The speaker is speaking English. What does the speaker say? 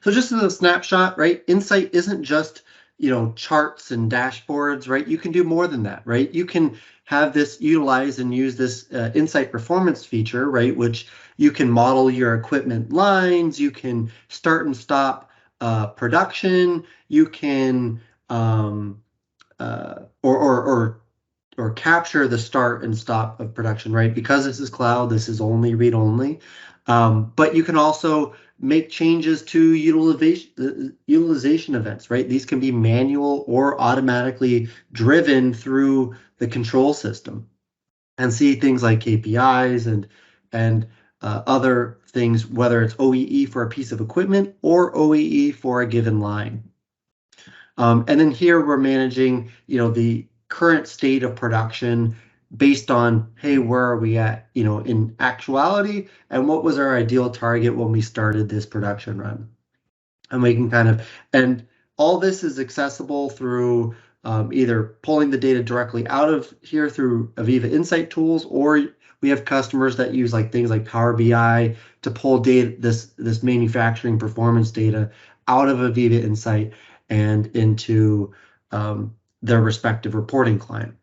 So just as a snapshot, right? Insight isn't just, charts and dashboards, right? You can do more than that, right? You can have this utilize and use this Insight performance feature, right? Which you can model your equipment lines, you can start and stop production, you can or capture the start and stop of production, right? Because this is cloud, this is only read only. But you can also make changes to utilization events, right? These can be manual or automatically driven through the control system and see things like KPIs and other things, whether it's OEE for a piece of equipment or OEE for a given line. And then here we're managing, the current state of production based on, hey, where are we at, in actuality, and what was our ideal target when we started this production run? And we can and all this is accessible through either pulling the data directly out of here through Aveva Insight tools, or we have customers that use things like Power BI to pull data, this manufacturing performance data out of Aveva Insight and into their respective reporting client.